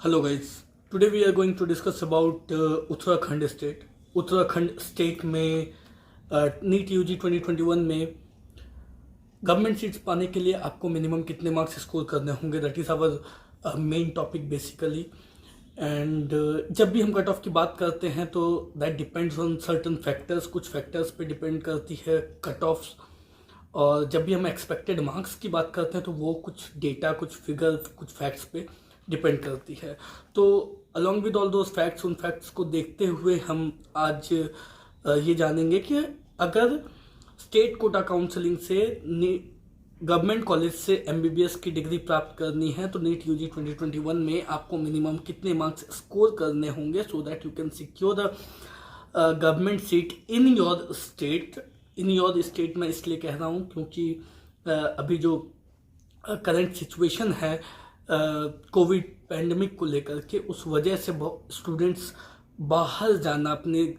Hello guys, today we are going to discuss about Uttarakhand state. Uttarakhand state में NEET UG 2021 में government seats पाने के लिए आपको मिनिमम कितने मार्क्स स्कोर करने होंगे, that is our main topic basically. And जब भी हम कट ऑफ की बात करते हैं तो that depends on certain factors, कुछ फैक्टर्स पे डिपेंड करती है कट ऑफ्स। और जब भी हम एक्सपेक्टेड मार्क्स की बात करते हैं तो वो कुछ डेटा, कुछ फिगर्स, कुछ फैक्ट्स पे डिपेंड करती है। तो along with all those facts, उन फैक्ट्स को देखते हुए हम आज ये जानेंगे कि अगर स्टेट कोटा काउंसलिंग से गवर्नमेंट कॉलेज से एमबीबीएस की डिग्री प्राप्त करनी है तो नीट यूजी 2021 में आपको मिनिमम कितने मार्क्स स्कोर करने होंगे so that you can secure the government seat in your state. In your state मैं इसलिए कह रहा हूँ क्योंकि अभी जो करंट सिचुएशन है कोविड पैंडमिक को लेकर के, उस वजह से स्टूडेंट्स बाहर जाना, अपने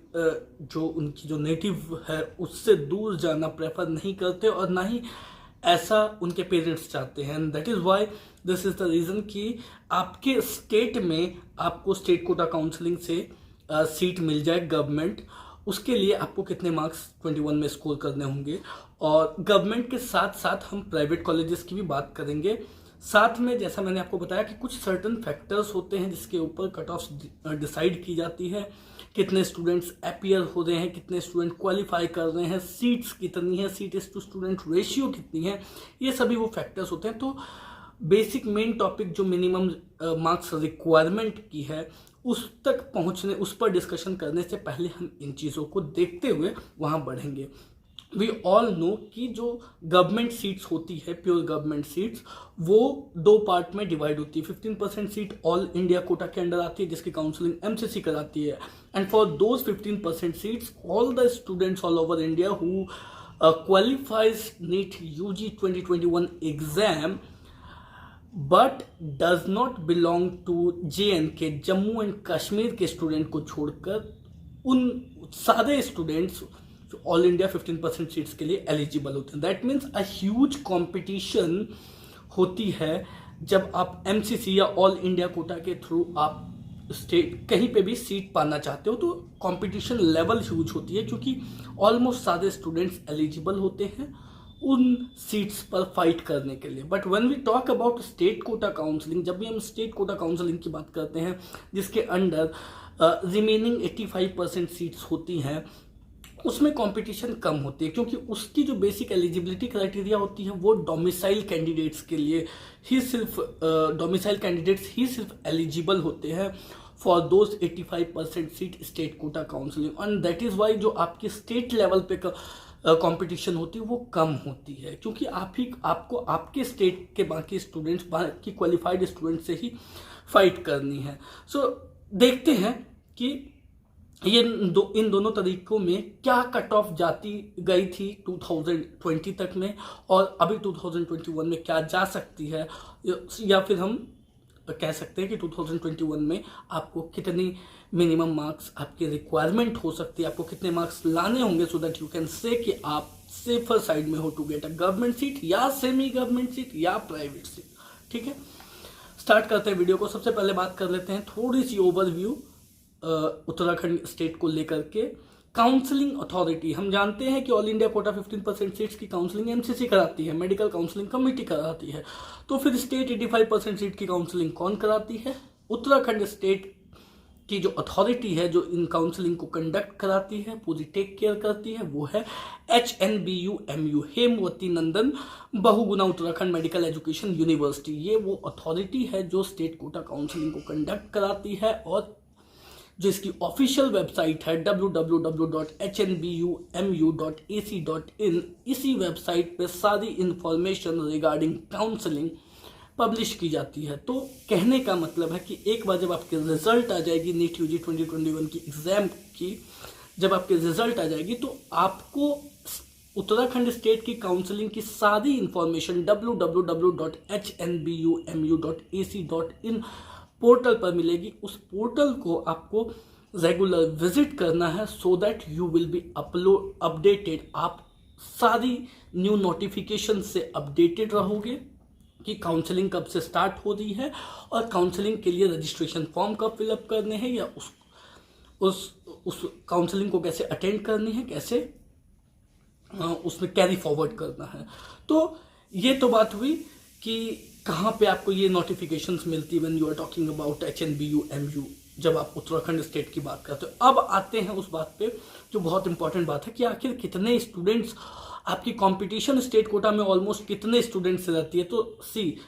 जो उनकी जो नेटिव है उससे दूर जाना प्रेफर नहीं करते और ना ही ऐसा उनके पेरेंट्स चाहते हैं। That is why this is the reason कि आपके स्टेट में आपको स्टेट कोटा काउंसलिंग से सीट मिल जाए गवर्नमेंट, उसके लिए आपको कितने मार्क्स 21 में स्कोर करने होंगे। और गवर्नमेंट के साथ साथ हम प्राइवेट कॉलेजेस की भी बात करेंगे। साथ में जैसा मैंने आपको बताया कि कुछ सर्टन फैक्टर्स होते हैं जिसके ऊपर कट ऑफ डिसाइड की जाती है, कितने स्टूडेंट्स अपीयर हो रहे हैं, कितने स्टूडेंट क्वालिफाई कर रहे हैं, सीट्स कितनी है, seat is to student ratio कितनी है, ये सभी वो फैक्टर्स होते हैं। तो बेसिक मेन टॉपिक जो मिनिमम मार्क्स रिक्वायरमेंट की है उस तक पहुंचने, उस पर डिस्कशन करने से पहले हम इन चीज़ों को देखते हुए वहाँ बढ़ेंगे। वी ऑल नो कि जो गवर्नमेंट सीट्स होती है, प्योर गवर्नमेंट सीट्स, वो दो पार्ट में डिवाइड होती है। 15% सीट ऑल इंडिया कोटा के अंडर आती है जिसकी काउंसलिंग एमसीसी कराती है, and for those 15% seats all the students all over India who qualifies NEET UG 2021 exam but does not belong to JNK, Jammu and Kashmir के स्टूडेंट को छोड़कर उन सारे स्टूडेंट्स ऑल इंडिया 15% सीट्स के लिए एलिजिबल होते हैं। That means a huge competition होती है जब आप एमसीसी या ऑल इंडिया कोटा के थ्रू आप स्टेट कहीं पे भी सीट पाना चाहते हो, तो कंपटीशन लेवल ह्यूज होती है क्योंकि ऑलमोस्ट सारे स्टूडेंट्स एलिजिबल होते हैं उन सीट्स पर फाइट करने के लिए। But when we talk about state quota counselling, जब भी हम स्टेट कोटा काउंसलिंग की बात करते हैं जिसके अंडर रिमेनिंग 85% सीट्स होती हैं, उसमें कंपटीशन कम होती है क्योंकि उसकी जो बेसिक एलिजिबिलिटी क्राइटेरिया होती है वो डोमिसाइल कैंडिडेट्स के लिए ही सिर्फ डोमिसाइल कैंडिडेट्स ही सिर्फ एलिजिबल होते हैं for those 85% seat state quota counselling. And that is why जो आपकी स्टेट लेवल पे कंपटीशन होती है वो कम होती है क्योंकि आपको आपके स्टेट के बाकी स्टूडेंट्स, बाकी क्वालिफाइड स्टूडेंट से ही फाइट करनी है। सो देखते हैं कि ये इन दोनों तरीकों में क्या कट ऑफ जाती गई थी 2020 तक में और अभी 2021 में क्या जा सकती है, या फिर हम कह सकते हैं कि 2021 में आपको कितनी मिनिमम मार्क्स आपकी रिक्वायरमेंट हो सकती है, आपको कितने मार्क्स लाने होंगे so that you can say कि आप सेफर साइड में हो to get a government seat या सेमी गवर्नमेंट सीट या प्राइवेट सीट। ठीक है, स्टार्ट करते हैं वीडियो को। सबसे पहले बात कर लेते हैं थोड़ी सी ओवरव्यू उत्तराखंड स्टेट को लेकर के। काउंसलिंग अथॉरिटी, हम जानते हैं कि ऑल इंडिया कोटा 15% सीट्स की काउंसलिंग एमसीसी कराती है, मेडिकल काउंसलिंग कमेटी कराती है। तो फिर स्टेट 85% सीट की काउंसलिंग कौन कराती है? उत्तराखंड स्टेट की जो अथॉरिटी है जो इन काउंसलिंग को कंडक्ट कराती है, पूरी टेक केयर करती है, वो है HNBUMU, Hemvati Nandan Bahuguna Uttarakhand medical education university. ये वो अथॉरिटी है जो स्टेट कोटा काउंसलिंग को कंडक्ट कराती है और जो इसकी ऑफिशियल वेबसाइट है www.hnbumumu.ac.in, इसी वेबसाइट पे सारी इंफॉर्मेशन रिगार्डिंग काउंसलिंग पब्लिश की जाती है। तो कहने का मतलब है कि एक बार जब आपके रिजल्ट आ जाएगी नीट यूजी 2021 की एग्जाम की, जब आपके रिजल्ट आ जाएगी तो आपको उत्तराखंड स्टेट की काउंसलिंग की सारी इंफॉर्मेशन www.hnbumumu.ac.in पोर्टल पर मिलेगी। उस पोर्टल को आपको रेगुलर विजिट करना है so that you will be updated. आप सारी न्यू नोटिफिकेशन से अपडेटेड रहोगे कि काउंसलिंग कब से स्टार्ट हो रही है और काउंसलिंग के लिए रजिस्ट्रेशन फॉर्म कब फिलअप करने हैं या उस काउंसलिंग को कैसे अटेंड करनी है, कैसे उसमें कैरी फॉरवर्ड करना है। तो ये तो बात हुई कि कहाँ पे आपको ये नोटिफिकेशंस मिलती है when you are talking about HNBU MU, जब आप उत्तराखंड स्टेट की बात करते हो। अब आते हैं उस बात पे जो बहुत इंपॉर्टेंट बात है कि आखिर कितने स्टूडेंट्स आपकी कंपटीशन स्टेट कोटा में ऑलमोस्ट कितने स्टूडेंट्स से रहती है। तो सी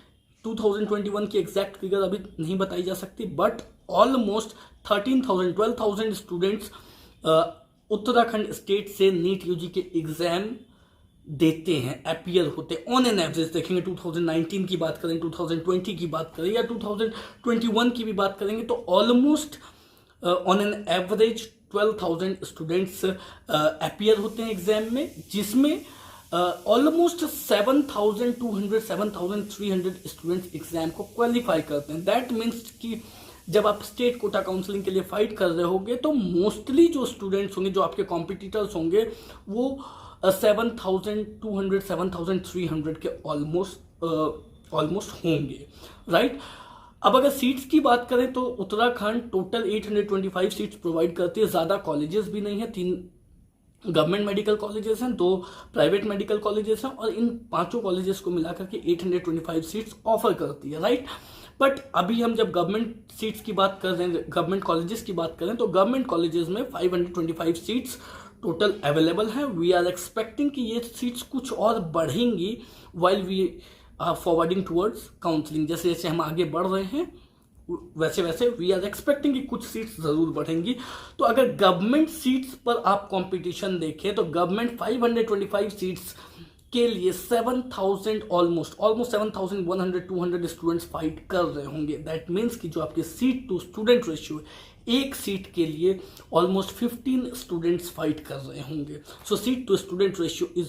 2021 की एग्जैक्ट फिगर अभी नहीं बताई जा सकती, but almost 13,000-12,000 students Uttarakhand state से नीट यूजी के एग्जाम देते हैं, अपीयर होते हैं ऑन एन एवरेज। देखेंगे 2019 की बात करें, 2020 की बात करें या 2021 की भी बात करेंगे तो almost on an average 12,000 students appear होते हैं एग्जाम में, जिसमें ऑलमोस्ट 7,200 7,300 स्टूडेंट्स एग्जाम को क्वालिफाई करते हैं। दैट मीन्स कि जब आप स्टेट कोटा काउंसलिंग के लिए फाइट कर रहे होंगे तो मोस्टली जो स्टूडेंट्स होंगे, जो आपके कॉम्पिटिटर्स होंगे, वो 7,200 7,300 के ऑलमोस्ट होंगे, राइट। अब अगर सीट्स की बात करें तो उत्तराखंड टोटल 825 सीट्स प्रोवाइड करती है। ज़्यादा कॉलेजेस भी नहीं है, 3 गवर्नमेंट मेडिकल कॉलेजेस हैं, 2 प्राइवेट मेडिकल कॉलेजेस हैं और इन 5 कॉलेजेस को मिलाकर के 825 सीट्स ऑफर करती है, राइट। बट अभी हम जब गवर्नमेंट सीट्स की बात कर रहे हैं, गवर्नमेंट कॉलेजेस की बात करें तो गवर्नमेंट कॉलेजेस में 525 सीट्स टोटल अवेलेबल हैं। वी आर एक्सपेक्टिंग कि ये सीट्स कुछ और बढ़ेंगी while we are forwarding towards counselling. जैसे जैसे हम आगे बढ़ रहे हैं वैसे वैसे वी आर एक्सपेक्टिंग कि कुछ सीट्स जरूर बढ़ेंगी। तो अगर गवर्नमेंट सीट्स पर आप कंपटीशन देखें तो गवर्नमेंट 525 सीट्स के लिए 7,000 ऑलमोस्ट 7,100-200 स्टूडेंट्स फाइट कर रहे होंगे। दैट मीन्स कि जो आपके सीट टू स्टूडेंट रेशियो एक सीट के लिए ऑलमोस्ट 15 स्टूडेंट्स फाइट कर रहे होंगे। So seat to student ratio is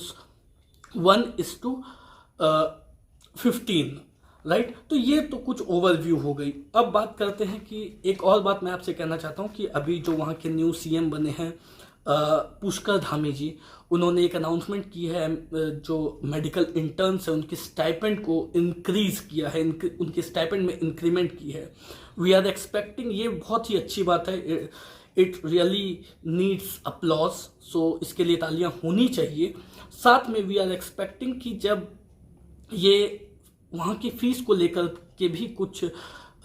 1:15, right. तो ये तो कुछ ओवरव्यू हो गई। अब बात करते हैं कि एक और बात मैं आपसे कहना चाहता हूँ कि अभी जो वहाँ के न्यू CM बने हैं पुष्कर धामी जी, उन्होंने एक अनाउंसमेंट की है, जो मेडिकल इंटर्न्स है उनकी स्टाइपेंड को इंक्रीज किया है, उनके स्टाइपेंड में इंक्रीमेंट की है। वी आर एक्सपेक्टिंग, ये बहुत ही अच्छी बात है, इट रियली नीड्स अपलॉज, सो इसके लिए तालियां होनी चाहिए। साथ में वी आर एक्सपेक्टिंग कि जब ये वहाँ की फीस को लेकर के भी कुछ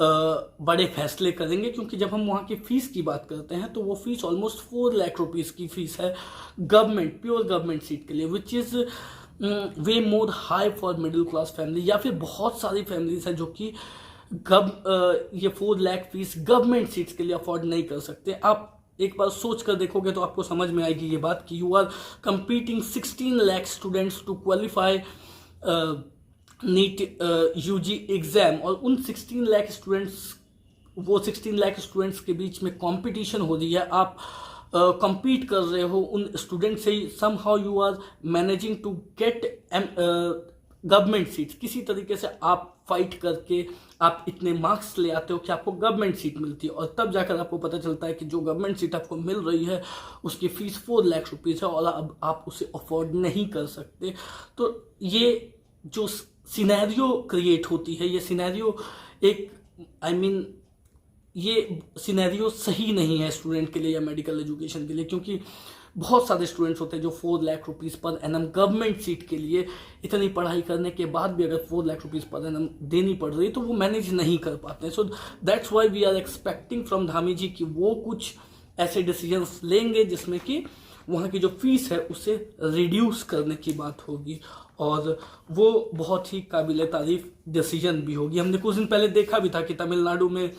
बड़े फैसले करेंगे, क्योंकि जब हम वहाँ की फीस की बात करते हैं तो वो फीस ऑलमोस्ट 4 लाख रुपीस की फीस है गवर्नमेंट, प्योर गवर्नमेंट सीट के लिए, which is way more high for middle class family, या फिर बहुत सारी फैमिलीज हैं जो कि ये 4 लाख फीस गवर्नमेंट सीट्स के लिए अफोर्ड नहीं कर सकते। आप एक बार सोच कर देखोगे तो आपको समझ में आएगी ये बात कि you are competing 16 lakh students to qualify NEET UG exam, और उन 16 लाख स्टूडेंट्स के बीच में कंपटीशन हो रही है। आप compete कर रहे हो उन स्टूडेंट से ही, somehow you are managing to get government seat, किसी तरीके से आप फाइट करके आप इतने मार्क्स ले आते हो कि आपको गवर्नमेंट सीट मिलती है, और तब जाकर आपको पता चलता है कि जो गवर्नमेंट सीट आपको मिल रही है उसकी फीस 4 लाख रुपीज़ है और अब आप उसे अफोर्ड नहीं कर सकते। तो ये जो सिनेरियो क्रिएट होती है, ये सिनेरियो ये सिनेरियो सही नहीं है स्टूडेंट के लिए या मेडिकल एजुकेशन के लिए, क्योंकि बहुत सारे स्टूडेंट्स होते हैं जो 4 lakh rupees per annum government seat के लिए इतनी पढ़ाई करने के बाद भी अगर 4 लाख रुपीज़ पर एनम देनी पड़ रही है तो वो मैनेज नहीं कर पाते हैं। So that's why we are expecting from Dhami ji कि वो कुछ ऐसे डिसीजंस लेंगे जिसमें कि वहाँ की जो फीस है उसे रिड्यूस करने की बात होगी, और वो बहुत ही काबिल तारीफ डिसीजन भी होगी। हमने कुछ दिन पहले देखा भी था कि तमिलनाडु में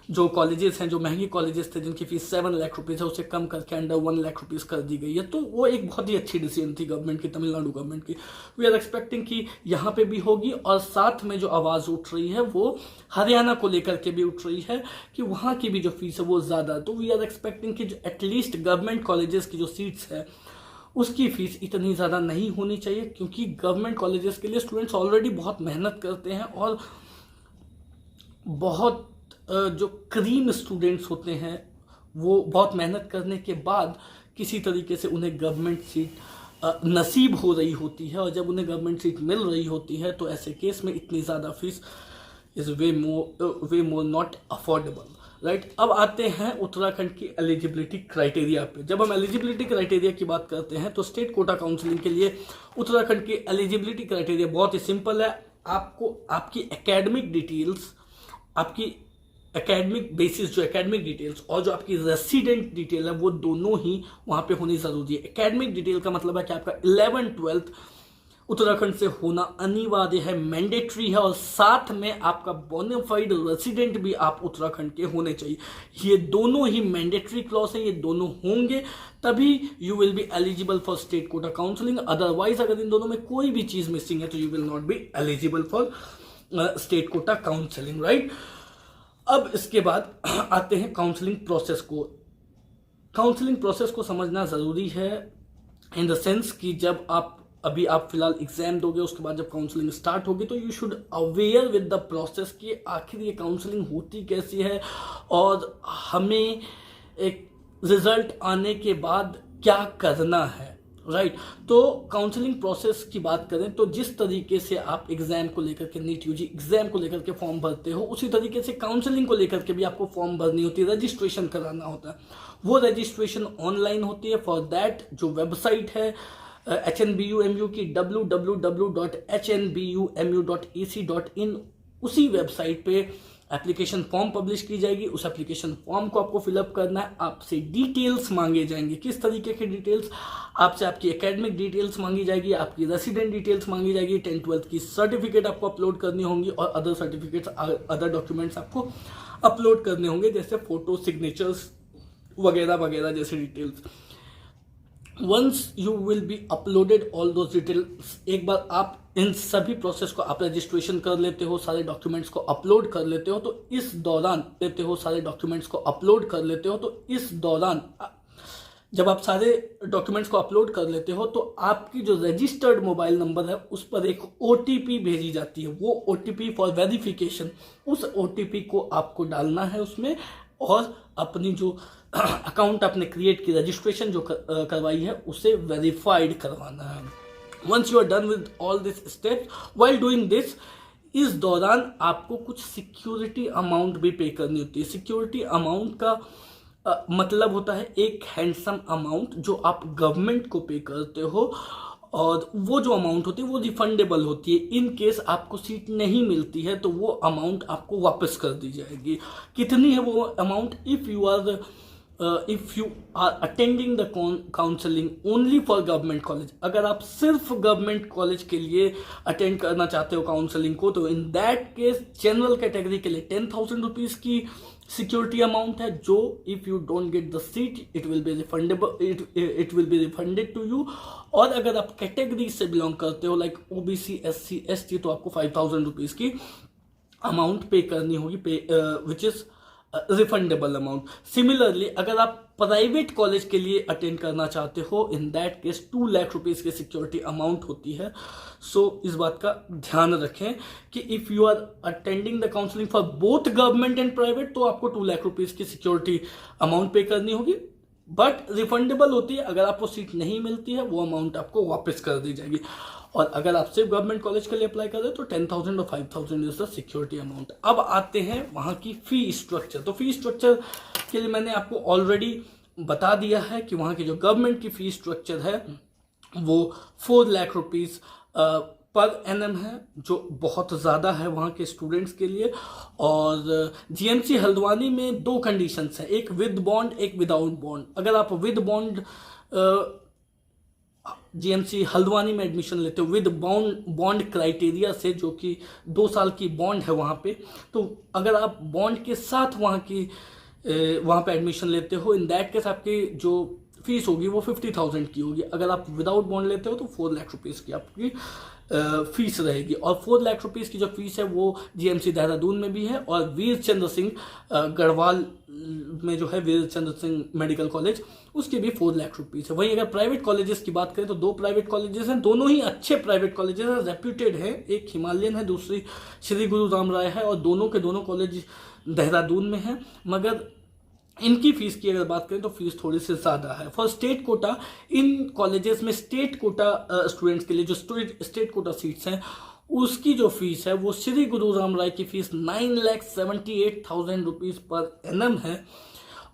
जो कॉलेजेस हैं, जो महंगे कॉलेजेस थे जिनकी फीस 7 लाख रुपीज़ है, उसे कम करके अंडर 1 लाख रुपीज़ कर दी गई है। तो वो एक बहुत ही अच्छी डिसीजन थी गवर्नमेंट की, तमिलनाडु गवर्नमेंट की। वी आर एक्सपेक्टिंग कि यहाँ पे भी होगी, और साथ में जो आवाज़ उठ रही है वो हरियाणा को लेकर के भी उठ रही है कि वहाँ की भी जो फीस है वो ज़्यादा। तो वी आर एक्सपेक्टिंग कि एटलीस्ट गवर्नमेंट कॉलेजेस की जो सीट्स है उसकी फ़ीस इतनी ज़्यादा नहीं होनी चाहिए, क्योंकि गवर्नमेंट कॉलेजेस के लिए स्टूडेंट्स ऑलरेडी बहुत मेहनत करते हैं, और बहुत जो क्रीम स्टूडेंट्स होते हैं वो बहुत मेहनत करने के बाद किसी तरीके से उन्हें गवर्नमेंट सीट नसीब हो रही होती है और जब उन्हें गवर्नमेंट सीट मिल रही होती है तो ऐसे केस में इतनी ज़्यादा fees is way more not affordable, right. अब आते हैं उत्तराखंड की एलिजिबिलिटी क्राइटेरिया पे। जब हम एलिजिबिलिटी क्राइटेरिया की बात करते हैं तो स्टेट कोटा काउंसलिंग के लिए उत्तराखंड की एलिजिबिलिटी क्राइटेरिया बहुत ही सिंपल है। आपको आपकी एकेडमिक डिटेल्स, आपकी एकेडमिक बेसिस, जो एकेडमिक डिटेल्स और जो आपकी रेसिडेंट डिटेल है वो दोनों ही वहाँ पे होनी ज़रूरी है। एकेडमिक डिटेल का मतलब है कि आपका 11th-12th उत्तराखंड से होना अनिवार्य है, मैंडेटरी है, और साथ में आपका बोनाफाइड रेसिडेंट भी आप उत्तराखंड के होने चाहिए। ये दोनों ही मैंडेटरी क्लॉज हैं, ये दोनों होंगे तभी you will be eligible for state quota counselling. Otherwise अगर इन दोनों में कोई भी चीज़ मिसिंग है तो you will not be eligible for state quota counselling, right. अब इसके बाद आते हैं काउंसलिंग प्रोसेस को। काउंसलिंग प्रोसेस को समझना ज़रूरी है इन द सेंस कि जब आप फिलहाल एग्जाम दोगे, उसके बाद जब काउंसलिंग स्टार्ट होगी तो you should aware with the process कि आखिर ये काउंसलिंग होती कैसी है और हमें एक रिजल्ट आने के बाद क्या करना है, राइट। तो काउंसलिंग प्रोसेस की बात करें तो जिस तरीके से आप एग्जाम को लेकर के, नीट यूजी एग्जाम को लेकर के फॉर्म भरते हो, उसी तरीके से काउंसलिंग को लेकर के भी आपको फॉर्म भरनी होती है, रजिस्ट्रेशन कराना होता है। वो रजिस्ट्रेशन ऑनलाइन होती है। फॉर दैट जो वेबसाइट है HNBUMU की www.hnbumuec.ac.in, उसी वेबसाइट पे एप्लीकेशन फॉर्म पब्लिश की जाएगी। उस एप्लीकेशन फॉर्म को आपको फिलअप करना है। आपसे डिटेल्स मांगे जाएंगे। किस तरीके के डिटेल्स? आपसे आपकी एकेडमिक डिटेल्स मांगी जाएगी, आपकी रेसिडेंट डिटेल्स मांगी जाएगी, 10th-12th की सर्टिफिकेट आपको अपलोड करनी होंगी और अदर सर्टिफिकेट्स, अदर डॉक्यूमेंट्स आपको अपलोड करने होंगे, जैसे फोटो, सिग्नेचर्स वगैरह वगैरह जैसे details. Once you will be uploaded all those details, एक बार आप इन सभी प्रोसेस को, आप रजिस्ट्रेशन कर लेते हो, सारे डॉक्यूमेंट्स को अपलोड कर लेते हो, तो इस दौरान इस दौरान जब आप सारे डॉक्यूमेंट्स को अपलोड कर लेते हो तो आपकी जो रजिस्टर्ड मोबाइल नंबर है उस पर एक OTP भेजी जाती है। वो OTP फॉर वेरिफिकेशन, उस OTP को आपको डालना है उसमें और अपनी जो अकाउंट आपने क्रिएट की, रजिस्ट्रेशन जो करवाई है, उसे वेरीफाइड करवाना है। Once you are done with all this steps, while doing this, इस दौरान आपको कुछ सिक्योरिटी अमाउंट भी पे करनी होती है। सिक्योरिटी अमाउंट का मतलब होता है एक हैंडसम अमाउंट जो आप गवर्नमेंट को पे करते हो, और वो जो अमाउंट होती है वो रिफंडेबल होती है। इन केस आपको सीट नहीं मिलती है तो वो अमाउंट आपको वापस कर दी जाएगी। कितनी है वो amount? If you are attending the counselling only for government college, अगर आप सिर्फ गवर्नमेंट कॉलेज के लिए अटेंड करना चाहते हो काउंसलिंग को, तो in that case general category के लिए 10,000 रुपीज की सिक्योरिटी अमाउंट है, जो if you don't get the seat it will be refunded to you. और अगर आप कैटेगरी से बिलोंग करते हो लाइक OBC, SC, ST, तो आपको 5,000 रुपीज की अमाउंट पे करनी होगी, which is refundable amount. Similarly अगर आप प्राइवेट कॉलेज के लिए अटेंड करना चाहते हो, in that case 2 lakh rupees की सिक्योरिटी अमाउंट होती है। सो इस बात का ध्यान रखें कि if you are attending the counselling for both government and private तो आपको 2 लाख रुपीज की सिक्योरिटी अमाउंट पे करनी होगी, बट रिफंडेबल होती है। अगर आपको सीट नहीं मिलती है वो अमाउंट आपको वापस कर दी जाएगी। और अगर आप सिर्फ गवर्नमेंट कॉलेज के लिए अप्लाई कर रहे हो तो 10,000 और 5,000 इज द सिक्योरिटी अमाउंट। अब आते हैं वहाँ की फी स्ट्रक्चर। तो फी स्ट्रक्चर के लिए मैंने आपको ऑलरेडी बता दिया है कि वहाँ की जो गवर्नमेंट की फी स्ट्रक्चर है वो 4 लाख रुपीज़ पर एनम है, जो बहुत ज़्यादा है वहाँ के स्टूडेंट्स के लिए। और GMC हल्द्वानी में 2 कंडीशंस हैं, एक विद बॉन्ड, एक विदाउट बॉन्ड। अगर आप विद बॉन्ड GMC हल्द्वानी में एडमिशन लेते हो विद बॉन्ड क्राइटेरिया से, जो कि 2 साल की बॉन्ड है वहाँ पे, तो अगर आप बॉन्ड के साथ वहाँ पे एडमिशन लेते हो, इन दैट केस आपकी जो फीस होगी वो 50,000 की होगी। अगर आप विदाउट बॉन्ड लेते हो तो 4 लाख रुपीज़ की आपकी फीस रहेगी। और 4 लाख रुपीज़ की जो फीस है वो GMC देहरादून में भी है और वीर चंद्र सिंह गढ़वाल में जो है वीर चंद्र सिंह मेडिकल कॉलेज, उसकी भी 4 लाख रुपीज़ है। वहीं अगर प्राइवेट कॉलेजेस की बात करें तो 2 प्राइवेट कॉलेजेस हैं, दोनों ही अच्छे प्राइवेट कॉलेजेस हैं, रेप्यूटेड हैं। एक हिमालयन है, दूसरी श्री गुरु राम राय है, और दोनों के दोनों कॉलेज देहरादून में हैं। मगर इनकी फीस की अगर बात करें तो फीस थोड़ी सी ज़्यादा है। For state quota, in colleges में स्टेट कोटा स्टूडेंट्स के लिए जो स्टेट कोटा सीट्स हैं उसकी जो फीस है वो श्री गुरु राम राय की फीस 9,78,000 रुपीज़ पर एनम है।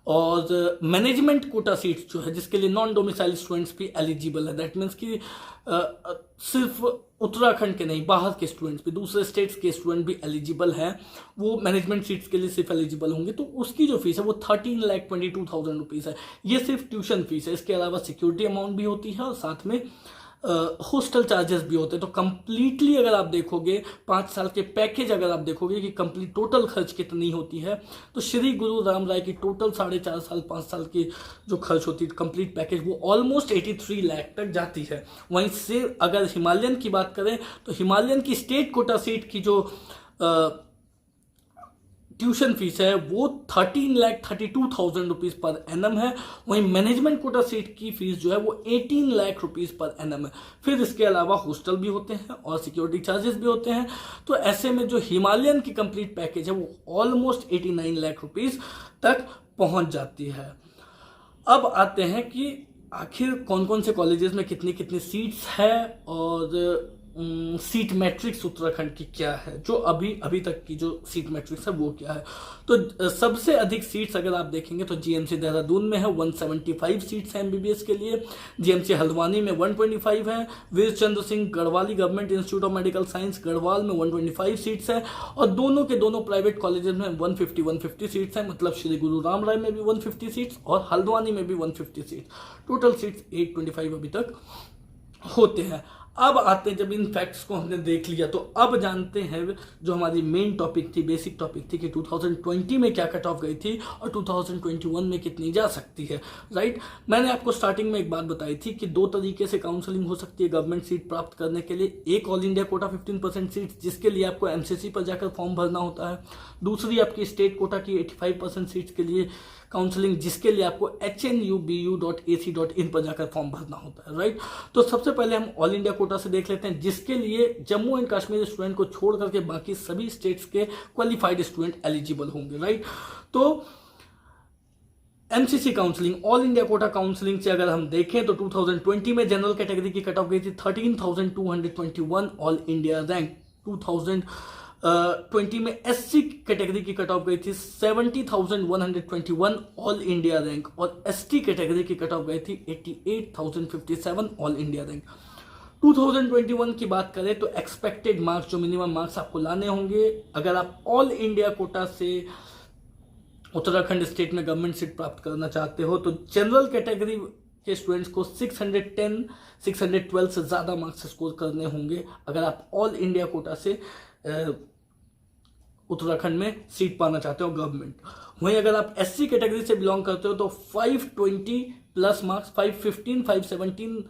और मैनेजमेंट कोटा सीट्स जो है जिसके लिए नॉन डोमिसाइल स्टूडेंट्स भी एलिजिबल है, दैट मीन्स कि सिर्फ उत्तराखंड के नहीं बाहर के स्टूडेंट्स भी, दूसरे स्टेट्स के स्टूडेंट भी एलिजिबल हैं, वो मैनेजमेंट सीट्स के लिए सिर्फ एलिजिबल होंगे। तो उसकी जो फीस है वो 13,22,000 रुपीज़ है। ये सिर्फ ट्यूशन फीस है, इसके अलावा सिक्योरिटी अमाउंट भी होती है और साथ में हॉस्टल चार्जेस भी होते हैं। तो कंप्लीटली अगर आप देखोगे 5 साल के पैकेज, अगर आप देखोगे कि कंप्लीट टोटल खर्च कितनी होती है, तो श्री गुरु राम राय की टोटल 4.5 साल 5 साल की जो खर्च होती है कंप्लीट पैकेज वो ऑलमोस्ट 83 लाख तक जाती है। वहीं से अगर हिमालयन की बात करें तो हिमालयन की स्टेट कोटा सीट की जो ट्यूशन फीस है वो 13,32,000 रुपीज़ पर एनम है। वहीं मैनेजमेंट कोटा सीट की फीस जो है वो 18 लाख रुपीज़ पर एनम है। फिर इसके अलावा हॉस्टल भी होते हैं और सिक्योरिटी चार्जेस भी होते हैं। तो ऐसे में जो हिमालयन की कंप्लीट पैकेज है वो ऑलमोस्ट 89 लाख रुपीज़ तक पहुंच जाती है। अब आते हैं कि आखिर कौन कौन से कॉलेजेस में कितनी कितनी सीट्स है और सीट मैट्रिक्स उत्तराखंड की क्या है, जो अभी तक की जो सीट मैट्रिक्स है वो क्या है। तो सबसे अधिक सीट्स अगर आप देखेंगे तो जीएमसी देहरादून में है 175 सीट्स हैं एमबीबीएस के लिए, जीएमसी हल्द्वानी में 125 है, Veer Chandra Singh Garhwali government institute of medical science Garhwal में 125 सीट्स है और दोनों के दोनों प्राइवेट कॉलेजेस में 150 सीट्स हैं, मतलब श्री गुरु राम राय में भी 150 सीट्स और हल्द्वानी में भी 150 सीट्स, टोटल सीट्स 825 अभी तक होते हैं। अब आते हैं, जब इन फैक्ट्स को हमने देख लिया तो अब जानते हैं जो हमारी मेन टॉपिक थी, बेसिक टॉपिक थी कि 2020 में क्या कट ऑफ गई थी और 2021 में कितनी जा सकती है, राइट। मैंने आपको स्टार्टिंग में एक बात बताई थी कि 2 तरीके से काउंसलिंग हो सकती है गवर्नमेंट सीट प्राप्त करने के लिए। एक ऑल इंडिया कोटा 15% सीट्स जिसके लिए आपको एमसीसी पर जाकर फॉर्म भरना होता है, दूसरी आपकी स्टेट कोटा की 85% सीट्स के लिए काउंसलिंग जिसके लिए आपको hnubu.ac.in पर जाकर फॉर्म भरना होता है, राइट। तो सबसे पहले हम ऑल इंडिया कोटा से देख लेते हैं जिसके लिए जम्मू एंड कश्मीर स्टूडेंट को छोड़ करके बाकी सभी स्टेट्स के क्वालिफाइड स्टूडेंट एलिजिबल होंगे, राइट। तो MCC counselling, all India quota counselling से अगर हम देखें तो 2020 में जनरल कैटेगरी की कट ऑफ गई थी 13,221 ऑल इंडिया रैंक। 2020 में एससी कैटेगरी की कट ऑफ गई थी 70,121 ऑल इंडिया रैंक और एसटी कैटेगरी की कट ऑफ गई थी 88,057 ऑल इंडिया रैंक। 2021 की बात करें तो एक्सपेक्टेड मार्क्स, जो मिनिमम मार्क्स आपको लाने होंगे अगर आप ऑल इंडिया कोटा से उत्तराखंड स्टेट में गवर्नमेंट सीट प्राप्त करना चाहते हो तो जनरल कैटेगरी के स्टूडेंट्स को 610, 612 से ज़्यादा मार्क्स स्कोर करने होंगे अगर आप ऑल इंडिया कोटा से उत्तराखंड में सीट पाना चाहते हो गवर्नमेंट। वहीं अगर आप एससी कैटेगरी से बिलोंग करते हो तो 520 प्लस मार्क्स, 515, 517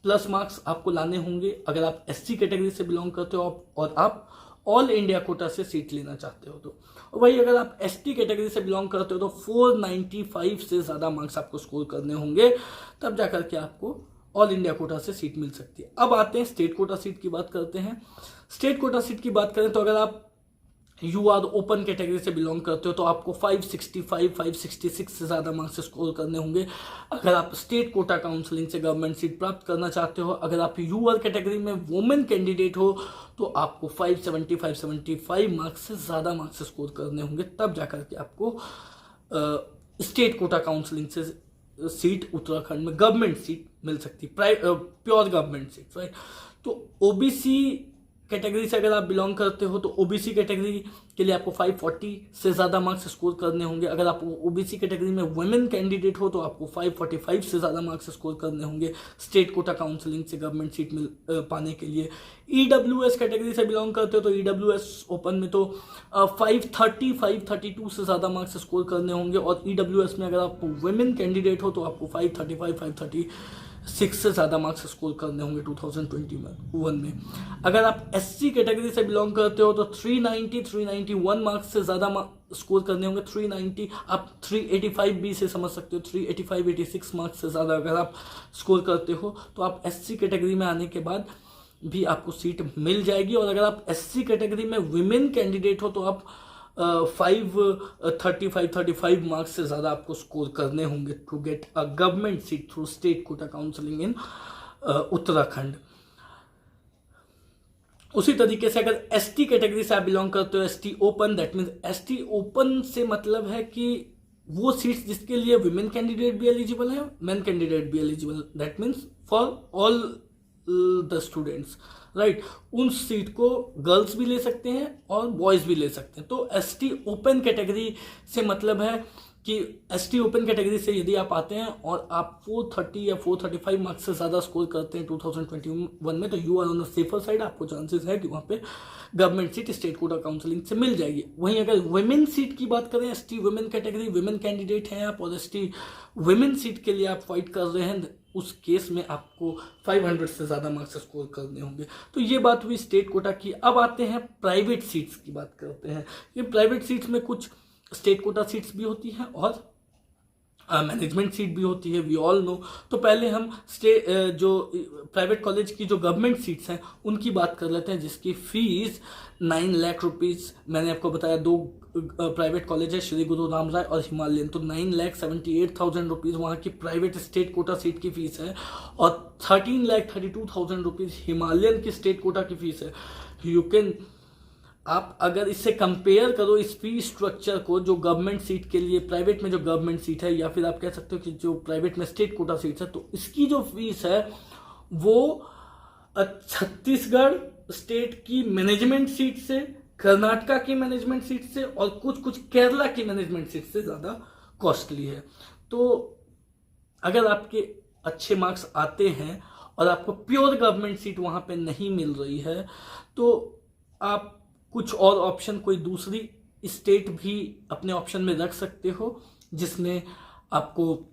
प्लस मार्क्स आपको लाने होंगे अगर आप एससी कैटेगरी से बिलोंग करते हो और आप ऑल इंडिया कोटा से सीट लेना चाहते हो तो। वही अगर आप एसटी कैटेगरी से बिलोंग करते हो तो 495 से ज़्यादा मार्क्स आपको स्कोर करने होंगे, तब जाकर के आपको ऑल इंडिया कोटा से सीट मिल सकती है। अब आते हैं स्टेट कोटा सीट की बात करते हैं। स्टेट कोटा सीट की बात करें तो अगर आप यूआर ओपन कैटेगरी से बिलोंग करते हो तो आपको 565, 566 से ज़्यादा मार्क्स स्कोर करने होंगे अगर आप स्टेट कोटा काउंसलिंग से गवर्नमेंट सीट प्राप्त करना चाहते हो। अगर आप यूआर कैटेगरी में वुमेन कैंडिडेट हो तो आपको 570, 575 मार्क्स से ज़्यादा मार्क्स स्कोर करने होंगे, तब जाकर के आपको स्टेट कोटा काउंसलिंग से सीट उत्तराखंड में गवर्नमेंट सीट मिल सकती है, प्योर गवर्नमेंट सीट, राइट। तो ओबीसी कैटेगरी से अगर आप बिलोंग करते हो तो ओबीसी कैटेगरी के लिए आपको 540 से ज़्यादा मार्क्स स्कोर करने होंगे। अगर आप ओबीसी कैटेगरी में वुमेन कैंडिडेट हो तो आपको 545 से ज़्यादा मार्क्स स्कोर करने होंगे स्टेट कोटा काउंसलिंग से गवर्नमेंट सीट पाने के लिए। ईडब्ल्यूएस कैटेगरी से बिलोंग करते हो तो ईडब्ल्यूएस ओपन में तो 530, 532 से ज़्यादा मार्क्स स्कोर करने होंगे और ईडब्ल्यूएस में अगर आप वुमेन कैंडिडेट हो तो आपको 535, 536 से ज़्यादा मार्क्स स्कोर करने होंगे 2021 में। अगर आप एससी कैटेगरी से बिलोंग करते हो तो 390, 391 मार्क्स से ज़्यादा स्कोर करने होंगे। 390 आप 385 भी से समझ सकते हो, 385, 86 मार्क्स से ज़्यादा अगर आप स्कोर करते हो तो आप एससी कैटेगरी में आने के बाद भी आपको सीट मिल जाएगी। और अगर आप एससी कैटेगरी में विमेन कैंडिडेट हो तो आप 535 मार्क्स से ज़्यादा आपको स्कोर करने होंगे to get a government seat through state quota counselling in Uttarakhand. उसी तरीके से अगर एसटी कैटेगरी से आप बिलोंग करते हो, ST open, that means ST open से मतलब है कि वो सीट्स जिसके लिए विमेन कैंडिडेट भी एलिजिबल है, मेन कैंडिडेट भी eligible, that means for all the students, right. उन सीट को गर्ल्स भी ले सकते हैं और बॉयज भी ले सकते हैं। तो एसटी ओपन कैटेगरी से मतलब है कि एसटी ओपन कैटेगरी से यदि आप आते हैं और आप 430 या 435 मार्क्स से ज़्यादा स्कोर करते हैं 2021 में, तो you are on the safer side. आपको चांसेस है कि वहाँ पे government seat state quota counselling से मिल जाएगी। वहीं अगर वुमेन सीट की बात करें, ST women category, women candidate हैं आप और एसटी वुमेन सीट के लिए आप फाइट कर रहे हैं, उस केस में आपको 500 से ज़्यादा मार्क्स स्कोर करने होंगे। तो ये बात हुई स्टेट कोटा की। अब आते हैं प्राइवेट सीट्स की बात करते हैं। ये प्राइवेट सीट्स में कुछ स्टेट कोटा सीट्स भी होती हैं और मैनेजमेंट सीट भी होती है, वी ऑल नो। तो पहले हम जो प्राइवेट कॉलेज की जो गवर्नमेंट सीट्स हैं उनकी बात कर लेते हैं, जिसकी फीस 9 लाख रुपीज़। मैंने आपको बताया 2 प्राइवेट कॉलेज है, श्री गुरु राम राय और हिमालयन। तो 9,78,000 रुपीज़ वहाँ की प्राइवेट स्टेट कोटा सीट की फीस है और 13,32,000 रुपीज़ हिमालयन की स्टेट कोटा की फीस है। यू कैन, आप अगर इससे कंपेयर करो इस फी स्ट्रक्चर को, जो गवर्नमेंट सीट के लिए प्राइवेट में जो गवर्नमेंट सीट है, या फिर आप कह सकते हो कि जो प्राइवेट में स्टेट कोटा सीट है, तो इसकी जो फीस है वो छत्तीसगढ़ स्टेट की मैनेजमेंट सीट से, कर्नाटका की मैनेजमेंट सीट से और कुछ केरला की मैनेजमेंट सीट से ज़्यादा कॉस्टली है। तो अगर आपके अच्छे मार्क्स आते हैं और आपको प्योर गवर्नमेंट सीट वहाँ पे नहीं मिल रही है, तो आप कुछ और ऑप्शन, कोई दूसरी स्टेट भी अपने ऑप्शन में रख सकते हो, जिसमें आपको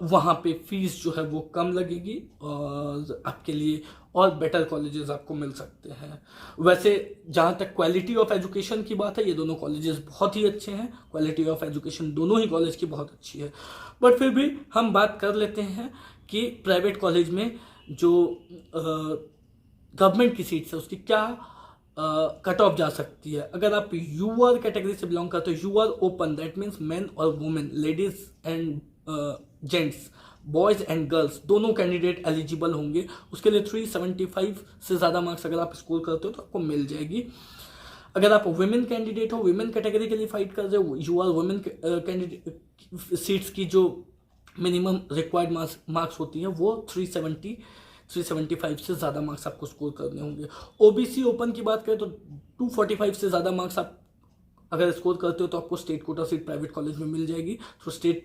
वहाँ पे फीस जो है वो कम लगेगी और आपके लिए और बेटर कॉलेजेस आपको मिल सकते हैं। वैसे जहाँ तक क्वालिटी ऑफ एजुकेशन की बात है, ये दोनों कॉलेजेस बहुत ही अच्छे हैं, क्वालिटी ऑफ एजुकेशन दोनों ही कॉलेज की बहुत अच्छी है। बट फिर भी हम बात कर लेते हैं कि प्राइवेट कॉलेज में जो गवर्नमेंट की सीट्स है उसकी क्या कट ऑफ जा सकती है। अगर आप यूआर कैटेगरी से बिलोंग करते हो, UR open, that means men और women, ladies and gents, boys and girls, दोनों कैंडिडेट एलिजिबल होंगे। उसके लिए 375 से ज़्यादा मार्क्स अगर आप स्कोर करते हो तो आपको मिल जाएगी। अगर आप वुमेन कैंडिडेट हो, वुमेन कैटेगरी के लिए फाइट कर रहे हो, यूआर वुमेन कैंडिडेट सीट्स की जो मिनिमम रिक्वायर्ड मार्क्स होती है वो 375 से ज़्यादा मार्क्स आपको स्कोर करने होंगे। ओबीसी ओपन की बात करें तो 245 से ज़्यादा मार्क्स आप अगर स्कोर करते हो तो आपको state quota seat private college में मिल जाएगी, तो स्टेट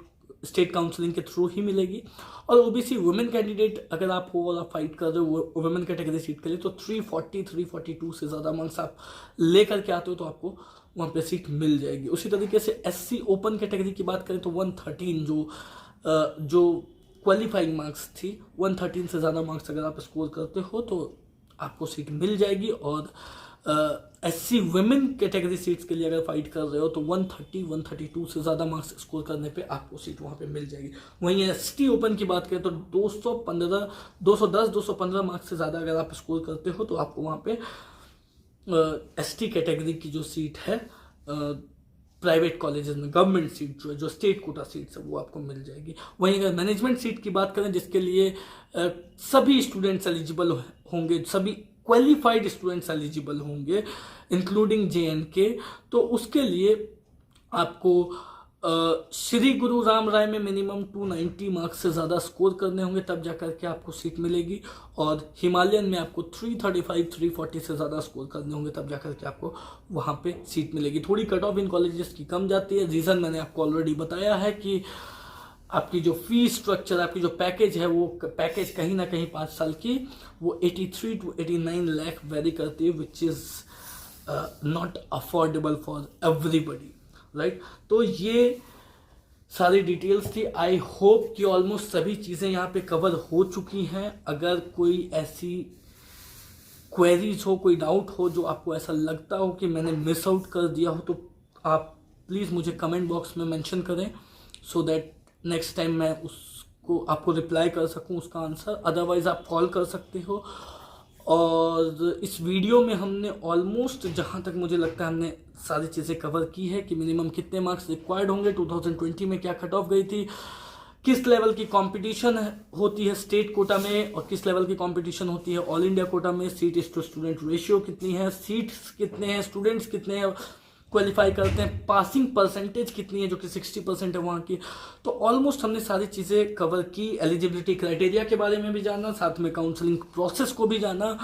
काउंसलिंग के थ्रू ही मिलेगी। और ओबीसी वुमेन कैंडिडेट अगर आप हो और आप फाइट कर रहे हो वुमेन कैटेगरी सीट के लिए, तो 342 से ज़्यादा मार्क्स आप लेकर के आते हो तो आपको वहाँ पे सीट मिल जाएगी। उसी तरीके से एससी ओपन कैटेगरी की बात करें तो 113 जो क्वालिफाइंग मार्क्स थी, 113 से ज़्यादा मार्क्स अगर आप स्कोर करते हो तो आपको सीट मिल जाएगी। और एससी वुमेन कैटेगरी सीट्स के लिए अगर फाइट कर रहे हो तो 132 से ज़्यादा मार्क्स स्कोर करने पे आपको सीट वहाँ पे मिल जाएगी। वहीं एसटी ओपन की बात करें तो 215 मार्क्स से ज़्यादा अगर आप स्कोर करते हो तो आपको वहाँ पे एसटी कैटेगरी की जो सीट है प्राइवेट कॉलेजेस में, गवर्नमेंट सीट जो स्टेट कोटा सीट्स है वो आपको मिल जाएगी। वहीं अगर मैनेजमेंट सीट की बात करें जिसके लिए सभी स्टूडेंट्स एलिजिबल होंगे, सभी क्वालिफाइड स्टूडेंट्स एलिजिबल होंगे इंक्लूडिंग JNK, तो उसके लिए आपको श्री गुरु राम राय में मिनिमम 290 मार्क्स से ज़्यादा स्कोर करने होंगे, तब जाकर के आपको सीट मिलेगी। और हिमालयन में आपको 335-340 से ज़्यादा स्कोर करने होंगे, तब जाकर के आपको वहाँ पे सीट मिलेगी। थोड़ी कट ऑफ इन कॉलेजेस की कम जाती है। रीज़न मैंने आपको ऑलरेडी बताया है कि आपकी जो फीस स्ट्रक्चर, आपकी जो पैकेज है, वो पैकेज कहीं ना कहीं 5 साल की वो 83 to 89 लाख वेरी करती है, which is not affordable for everybody, right. तो ये सारी डिटेल्स थी। आई होप कि ऑलमोस्ट सभी चीज़ें यहाँ पे कवर हो चुकी हैं। अगर कोई ऐसी क्वेरीज हो, कोई डाउट हो जो आपको ऐसा लगता हो कि मैंने मिस आउट कर दिया हो, तो आप प्लीज़ मुझे कमेंट बॉक्स में मेंशन करें, सो दैट नेक्स्ट टाइम मैं उसको आपको रिप्लाई कर सकूं, उसका आंसर। अदरवाइज़ आप कॉल कर सकते हो और इस वीडियो में हमने ऑलमोस्ट, जहाँ तक मुझे लगता है, हमने सारी चीज़ें कवर की है कि मिनिमम कितने मार्क्स रिक्वायर्ड होंगे, 2020 में क्या कट ऑफ गई थी, किस लेवल की कंपटीशन होती है स्टेट कोटा में और किस लेवल की कंपटीशन होती है ऑल इंडिया कोटा में, सीट टू स्टूडेंट रेशियो कितनी है, सीट्स कितने हैं, स्टूडेंट्स कितने हैं क्वालिफाई करते हैं, पासिंग परसेंटेज कितनी है जो कि 60% है वहाँ की। तो ऑलमोस्ट हमने सारी चीज़ें कवर की, एलिजिबिलिटी क्राइटेरिया के बारे में भी जाना, साथ में काउंसलिंग प्रोसेस को भी जाना।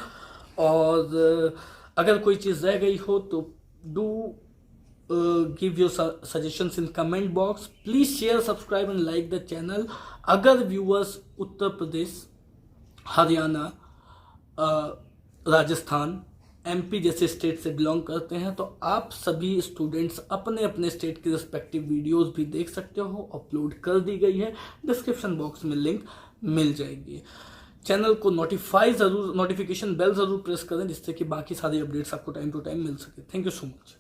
और अगर कोई चीज़ रह गई हो तो do give your suggestions in comment box. Please share, subscribe and like the channel. अगर viewers उत्तर प्रदेश, हरियाणा, राजस्थान, एमपी जैसे स्टेट से बिलोंग करते हैं तो आप सभी स्टूडेंट्स अपने अपने स्टेट के रिस्पेक्टिव वीडियोस भी देख सकते हो, अपलोड कर दी गई है, डिस्क्रिप्शन बॉक्स में लिंक मिल जाएगी। चैनल को नोटिफिकेशन बेल ज़रूर प्रेस करें जिससे कि बाकी सारी अपडेट्स आपको टाइम टू टाइम मिल सके। Thank you so much.